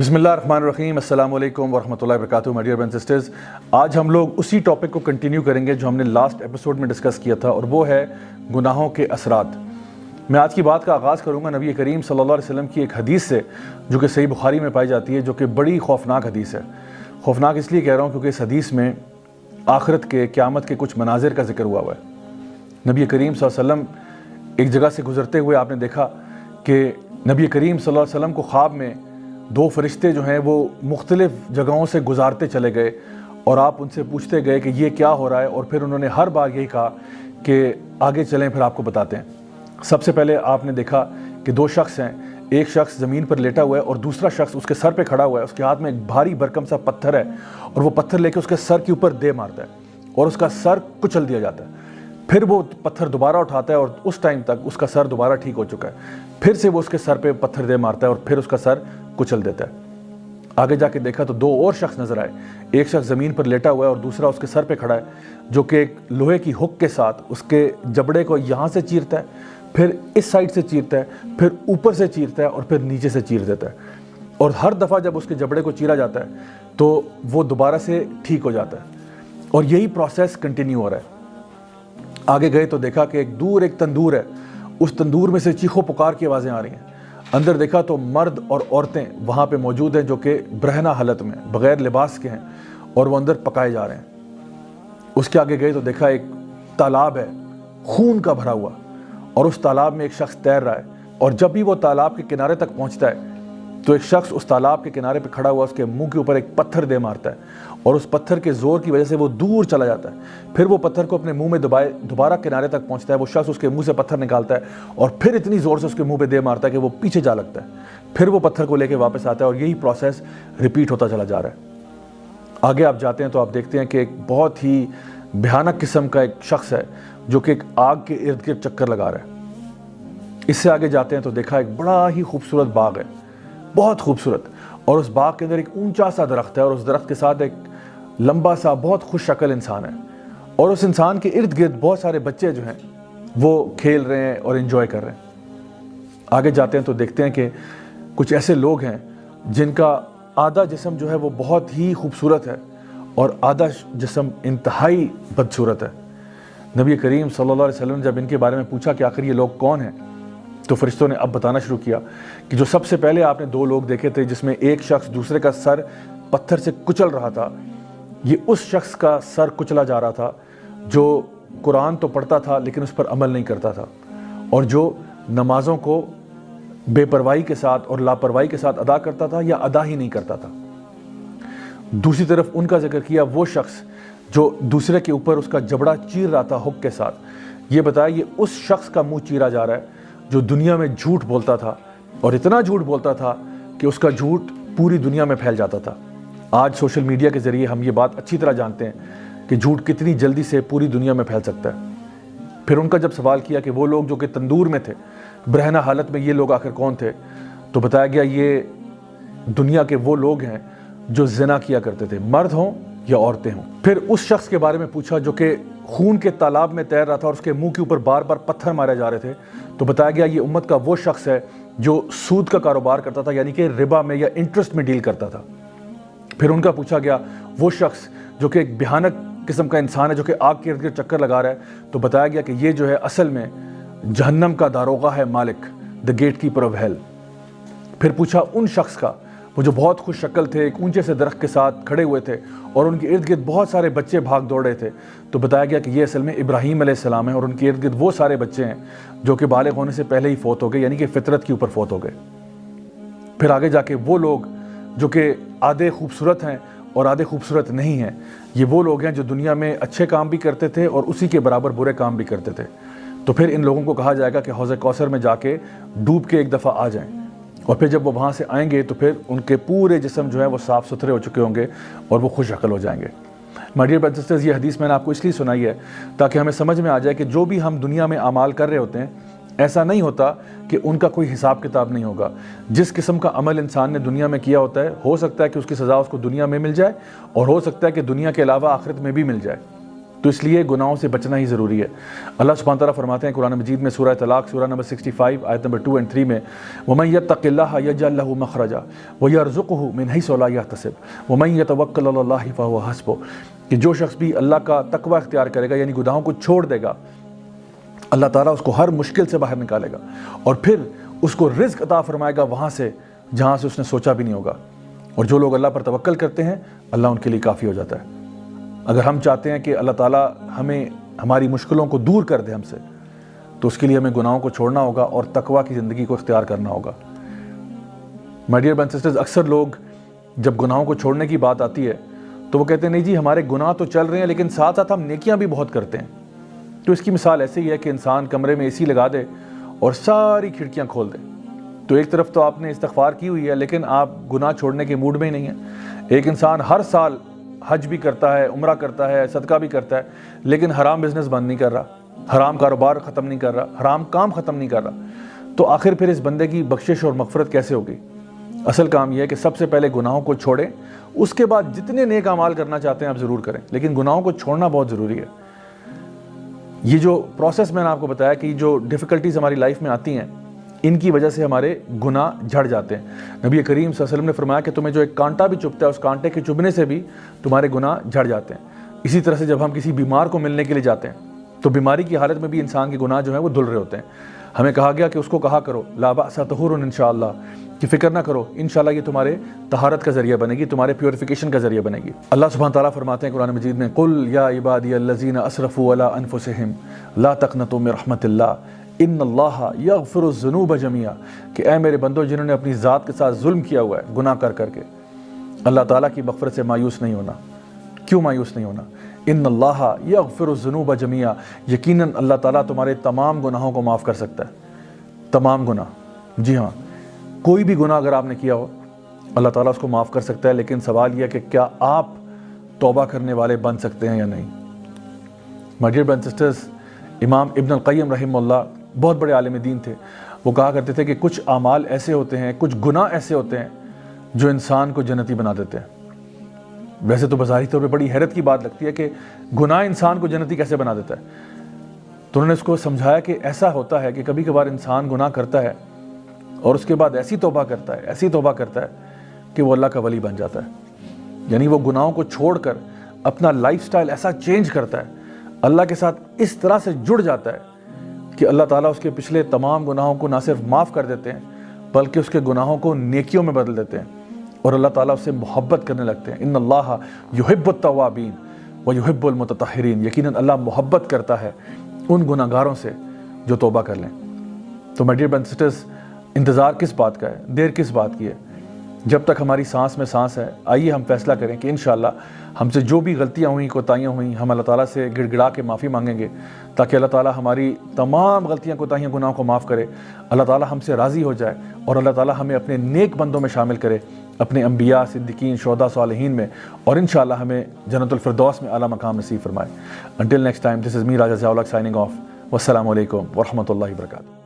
بسم اللہ الرحمن الرحیم۔ السلام علیکم ورحمۃ اللہ وبرکاتہ my dear brothers and sisters. آج ہم لوگ اسی ٹاپک کو کنٹینیو کریں گے جو ہم نے لاسٹ ایپیسوڈ میں ڈسکس کیا تھا، اور وہ ہے گناہوں کے اثرات۔ میں آج کی بات کا آغاز کروں گا نبی کریم صلی اللہ علیہ وسلم کی ایک حدیث سے جو کہ صحیح بخاری میں پائی جاتی ہے، جو کہ بڑی خوفناک حدیث ہے۔ خوفناک اس لیے کہہ رہا ہوں کیونکہ اس حدیث میں آخرت کے، قیامت کے کچھ مناظر کا ذکر ہوا ہے۔ نبی کریم صلی اللہ علیہ وسلم ایک جگہ سے گزرتے ہوئے آپ نے دیکھا کہ نبی کریم صلی اللہ علیہ وسلم کو خواب میں دو فرشتے جو ہیں وہ مختلف جگہوں سے گزارتے چلے گئے، اور آپ ان سے پوچھتے گئے کہ یہ کیا ہو رہا ہے، اور پھر انہوں نے ہر بار یہی کہا کہ آگے چلیں پھر آپ کو بتاتے ہیں۔ سب سے پہلے آپ نے دیکھا کہ دو شخص ہیں، ایک شخص زمین پر لیٹا ہوا ہے اور دوسرا شخص اس کے سر پہ کھڑا ہوا ہے، اس کے ہاتھ میں ایک بھاری بھرکم سا پتھر ہے، اور وہ پتھر لے کے اس کے سر کے اوپر دے مارتا ہے اور اس کا سر کچل دیا جاتا ہے۔ پھر وہ پتھر دوبارہ اٹھاتا ہے اور اس ٹائم تک اس کا سر دوبارہ ٹھیک ہو چکا ہے، پھر سے وہ اس کے سر پہ پتھر دے مارتا ہے اور پھر اس کا سر کچل دیتا ہے۔ آگے جا کے دیکھا تو دو اور شخص نظر آئے، ایک شخص زمین پر لیٹا ہوا ہے اور دوسرا اس کے سر پہ کھڑا ہے، جو کہ ایک لوہے کی ہک کے ساتھ اس کے جبڑے کو یہاں سے چیرتا ہے، پھر اس سائڈ سے چیرتا ہے، پھر اوپر سے چیرتا ہے اور پھر نیچے سے چیر دیتا ہے، اور ہر دفعہ جب اس کے جبڑے کو چیرا جاتا ہے تو وہ دوبارہ سے ٹھیک ہو جاتا ہے، اور یہی پروسیس کنٹینیو ہو رہا ہے۔ آگے گئے تو دیکھا کہ ایک دور ایک تندور ہے، اس تندور میں سے چیخو پکار کی آوازیں آ رہی ہیں۔ اندر دیکھا تو مرد اور عورتیں وہاں پہ موجود ہیں جو کہ برہنہ حالت میں بغیر لباس کے ہیں، اور وہ اندر پکائے جا رہے ہیں۔ اس کے آگے گئے تو دیکھا ایک تالاب ہے خون کا بھرا ہوا، اور اس تالاب میں ایک شخص تیر رہا ہے، اور جب بھی وہ تالاب کے کنارے تک پہنچتا ہے تو ایک شخص اس تالاب کے کنارے پہ کھڑا ہوا اس کے منہ کے اوپر ایک پتھر دے مارتا ہے، اور اس پتھر کے زور کی وجہ سے وہ دور چلا جاتا ہے۔ پھر وہ پتھر کو اپنے منہ میں دوبارہ کنارے تک پہنچتا ہے، وہ شخص اس کے منہ سے پتھر نکالتا ہے اور پھر اتنی زور سے اس کے منہ پہ دے مارتا ہے کہ وہ پیچھے جا لگتا ہے، پھر وہ پتھر کو لے کے واپس آتا ہے، اور یہی پروسیس ریپیٹ ہوتا چلا جا رہا ہے۔ آگے آپ جاتے ہیں تو آپ دیکھتے ہیں کہ ایک بہت ہی بھیانک قسم کا ایک شخص ہے جو کہ ایک آگ کے ارد گرد چکر لگا رہا ہے۔ اس سے آگے جاتے ہیں تو دیکھا ایک بڑا ہی خوبصورت باغ ہے، بہت خوبصورت، اور اس باغ کے اندر ایک اونچا سا درخت ہے، اور اس درخت کے ساتھ ایک لمبا سا بہت خوش شکل انسان ہے، اور اس انسان کے ارد گرد بہت سارے بچے جو ہیں وہ کھیل رہے ہیں اور انجوائے کر رہے ہیں۔ آگے جاتے ہیں تو دیکھتے ہیں کہ کچھ ایسے لوگ ہیں جن کا آدھا جسم جو ہے وہ بہت ہی خوبصورت ہے اور آدھا جسم انتہائی بدصورت ہے۔ نبی کریم صلی اللہ علیہ وسلم نے جب ان کے بارے میں پوچھا کہ آخر یہ لوگ کون ہیں، تو فرشتوں نے اب بتانا شروع کیا کہ جو سب سے پہلے آپ نے دو لوگ دیکھے تھے جس میں ایک شخص دوسرے کا سر پتھر سے کچل رہا تھا، یہ اس شخص کا سر کچلا جا رہا تھا جو قرآن تو پڑھتا تھا لیکن اس پر عمل نہیں کرتا تھا، اور جو نمازوں کو بے پرواہی کے ساتھ اور لاپرواہی کے ساتھ ادا کرتا تھا یا ادا ہی نہیں کرتا تھا۔ دوسری طرف ان کا ذکر کیا وہ شخص جو دوسرے کے اوپر اس کا جبڑا چیر رہا تھا ہک کے ساتھ، یہ بتایا یہ اس شخص کا منہ چیرا جا رہا ہے جو دنیا میں جھوٹ بولتا تھا، اور اتنا جھوٹ بولتا تھا کہ اس کا جھوٹ پوری دنیا میں پھیل جاتا تھا۔ آج سوشل میڈیا کے ذریعے ہم یہ بات اچھی طرح جانتے ہیں کہ جھوٹ کتنی جلدی سے پوری دنیا میں پھیل سکتا ہے۔ پھر ان کا جب سوال کیا کہ وہ لوگ جو کہ تندور میں تھے، برہنہ حالت میں، یہ لوگ آخر کون تھے، تو بتایا گیا یہ دنیا کے وہ لوگ ہیں جو زنا کیا کرتے تھے، مرد ہوں یا عورتیں ہوں۔ پھر اس شخص کے بارے میں پوچھا جو کہ خون کے تالاب میں تیر رہا تھا اور اس کے منہ کے اوپر بار بار پتھر مارے جا رہے تھے، تو بتایا گیا یہ امت کا وہ شخص ہے جو سود کا کاروبار کرتا تھا، یعنی کہ ربا میں یا انٹرسٹ میں ڈیل کرتا تھا۔ پھر ان کا پوچھا گیا وہ شخص جو کہ ایک بھیانک قسم کا انسان ہے جو کہ آگ کے ارد گرد چکر لگا رہا ہے، تو بتایا گیا کہ یہ جو ہے اصل میں جہنم کا داروغہ ہے، مالک، دا گیٹ کیپر آف ہیل۔ پھر پوچھا ان شخص کا وہ جو بہت خوش شکل تھے، ایک اونچے سے درخت کے ساتھ کھڑے ہوئے تھے اور ان کے ارد گرد بہت سارے بچے بھاگ دوڑ رہے تھے، تو بتایا گیا کہ یہ اصل میں ابراہیم علیہ السلام ہے، اور ان کے ارد گرد وہ سارے بچے ہیں جو کہ بالغ ہونے سے پہلے ہی فوت ہو گئے، یعنی کہ فطرت کے اوپر فوت ہو گئے۔ پھر آگے جا کے وہ لوگ جو کہ آدھے خوبصورت ہیں اور آدھے خوبصورت نہیں ہیں، یہ وہ لوگ ہیں جو دنیا میں اچھے کام بھی کرتے تھے اور اسی کے برابر برے کام بھی کرتے تھے۔ تو پھر ان لوگوں کو کہا جائے گا کہ حوض کوثر میں جا کے ڈوب کے ایک دفعہ آ جائیں، اور پھر جب وہ وہاں سے آئیں گے تو پھر ان کے پورے جسم جو ہے وہ صاف ستھرے ہو چکے ہوں گے اور وہ خوش عقل ہو جائیں گے۔ My dear brothers and sisters, یہ حدیث میں نے آپ کو اس لیے سنائی ہے تاکہ ہمیں سمجھ میں آ جائے کہ جو بھی ہم دنیا میں اعمال کر رہے ہوتے ہیں، ایسا نہیں ہوتا کہ ان کا کوئی حساب کتاب نہیں ہوگا۔ جس قسم کا عمل انسان نے دنیا میں کیا ہوتا ہے، ہو سکتا ہے کہ اس کی سزا اس کو دنیا میں مل جائے، اور ہو سکتا ہے کہ دنیا کے علاوہ آخرت میں بھی مل جائے۔ تو اس لیے گناہوں سے بچنا ہی ضروری ہے۔ اللہ سبحانہ تعالیٰ فرماتے ہیں قرآن مجید میں سورہ طلاق سورہ نمبر 65 آیت نمبر 2 اور 3 میں وَمَن يَتَّقِ اللَّهَ يَجْعَل لَّهُ مَخْرَجًا وَيَرْزُقْهُ مِنْ حَيْثُ لَا يَحْتَسِبُ وَمَن يَتَوَكَّلْ عَلَى اللَّهِ فَهُوَ حَسْبُهُ کہ جو شخص بھی اللہ کا تقوی اختیار کرے گا، یعنی گناہوں کو چھوڑ دے گا، اللہ تعالیٰ اس کو ہر مشکل سے باہر نکالے گا اور پھر اس کو رزق عطا فرمائے گا وہاں سے جہاں سے اس نے سوچا بھی نہیں ہوگا۔ اور جو لوگ اللہ پر توکل کرتے ہیں اللہ ان کے لیے کافی ہو جاتا ہے۔ اگر ہم چاہتے ہیں کہ اللہ تعالیٰ ہمیں ہماری مشکلوں کو دور کر دے ہم سے، تو اس کے لیے ہمیں گناہوں کو چھوڑنا ہوگا اور تقوی کی زندگی کو اختیار کرنا ہوگا۔ My dear brothers and sisters, اکثر لوگ جب گناہوں کو چھوڑنے کی بات آتی ہے تو وہ کہتے ہیں نہیں جی ہمارے گناہ تو چل رہے ہیں لیکن ساتھ ساتھ ہم نیکیاں بھی بہت کرتے ہیں۔ تو اس کی مثال ایسے ہی ہے کہ انسان کمرے میں اے سی لگا دے اور ساری کھڑکیاں کھول دے، تو ایک طرف تو آپ نے استغفار کی ہوئی ہے لیکن آپ گناہ چھوڑنے کے موڈ میں ہی نہیں ہیں۔ ایک انسان ہر سال حج بھی کرتا ہے، عمرہ کرتا ہے، صدقہ بھی کرتا ہے، لیکن حرام بزنس بند نہیں کر رہا، حرام کاروبار ختم نہیں کر رہا، حرام کام ختم نہیں کر رہا، تو آخر پھر اس بندے کی بخشش اور مغفرت کیسے ہوگی؟ اصل کام یہ ہے کہ سب سے پہلے گناہوں کو چھوڑیں، اس کے بعد جتنے نیک اعمال کرنا چاہتے ہیں آپ ضرور کریں، لیکن گناہوں کو چھوڑنا بہت ضروری ہے۔ یہ جو پروسیس میں نے آپ کو بتایا کہ جو ڈیفیکلٹیز ہماری لائف میں آتی ہیں ان کی وجہ سے ہمارے گناہ جھڑ جاتے ہیں۔ نبی کریم صلی اللہ علیہ وسلم نے فرمایا کہ تمہیں جو ایک کانٹا بھی چبھتا ہے اس کانٹے کے چبھنے سے بھی تمہارے گناہ جھڑ جاتے ہیں۔ اسی طرح سے جب ہم کسی بیمار کو ملنے کے لیے جاتے ہیں تو بیماری کی حالت میں بھی انسان کے گناہ جو ہیں وہ دھل رہے ہوتے ہیں۔ ہمیں کہا گیا کہ اس کو کہا کرو لا بأس طہور انشاءاللہ، کہ فکر نہ کرو انشاءاللہ یہ تمہارے طہارت کا ذریعہ بنے گی، تمہارے پیوریفیکیشن کا ذریعہ بنے گی۔ اللہ سبحانہ تعالیٰ فرماتے ہیں قرآن مجید میں قل یا عبادی الذین اسرفوا علی انفسہم لا تقنطوا من رحمت اللہ ان اللہ یغفر الذنوب جميعا، کہ اے میرے بندو جنہوں نے اپنی ذات کے ساتھ ظلم کیا ہوا ہے گناہ کر کر کے، اللہ تعالیٰ کی مغفرت سے مایوس نہیں ہونا۔ کیوں مایوس نہیں ہونا؟ ان اللہ یغفر الذنوب جميعا، یقیناً اللہ تعالیٰ تمہارے تمام گناہوں کو معاف کر سکتا ہے، تمام گناہ۔ جی ہاں، کوئی بھی گناہ اگر آپ نے کیا ہو اللہ تعالیٰ اس کو معاف کر سکتا ہے، لیکن سوال یہ ہے کہ کیا آپ توبہ کرنے والے بن سکتے ہیں یا نہیں۔ My dear brothers and sisters, امام ابن القیم رحمہ اللہ بہت بڑے عالم دین تھے، وہ کہا کرتے تھے کہ کچھ اعمال ایسے ہوتے ہیں، کچھ گناہ ایسے ہوتے ہیں جو انسان کو جنتی بنا دیتے ہیں۔ ویسے تو بظاہری طور پہ بڑی حیرت کی بات لگتی ہے کہ گناہ انسان کو جنتی کیسے بنا دیتا ہے، تو انہوں نے اس کو سمجھایا کہ ایسا ہوتا ہے کہ کبھی کبھار انسان گناہ کرتا ہے اور اس کے بعد ایسی توبہ کرتا ہے، ایسی توبہ کرتا ہے کہ وہ اللہ کا ولی بن جاتا ہے۔ یعنی وہ گناہوں کو چھوڑ کر اپنا لائف سٹائل ایسا چینج کرتا ہے، اللہ کے ساتھ اس طرح سے جڑ جاتا ہے کہ اللہ تعالیٰ اس کے پچھلے تمام گناہوں کو نہ صرف معاف کر دیتے ہیں بلکہ اس کے گناہوں کو نیکیوں میں بدل دیتے ہیں اور اللہ تعالیٰ اس سے محبت کرنے لگتے ہیں۔ ان اللہ یحب التوابین ویحب المتطہرین، یقیناً اللہ محبت کرتا ہے ان گناہ گاروں سے جو توبہ کر لیں۔ تو my dear brothers and sisters, انتظار کس بات کا ہے، دیر کس بات کی ہے؟ جب تک ہماری سانس میں سانس ہے آئیے ہم فیصلہ کریں کہ انشاءاللہ ہم سے جو بھی غلطیاں ہوئیں، کوتاہیاں ہوئیں، ہم اللہ تعالیٰ سے گڑ گڑا کے معافی مانگیں گے تاکہ اللہ تعالیٰ ہماری تمام غلطیاں، کوتاہیاں، گناہوں کو معاف کرے، اللہ تعالیٰ ہم سے راضی ہو جائے اور اللہ تعالیٰ ہمیں اپنے نیک بندوں میں شامل کرے، اپنے انبیاء، صدیقین، شہداء، صالحین میں، اور انشاءاللہ ہمیں جنت الفردوس میں اعلیٰ مقام نصیب فرمائے۔ Until next time, this is me Raja Ziaulak signing off. والسلام علیکم ورحمۃ اللہ وبرکاتہ۔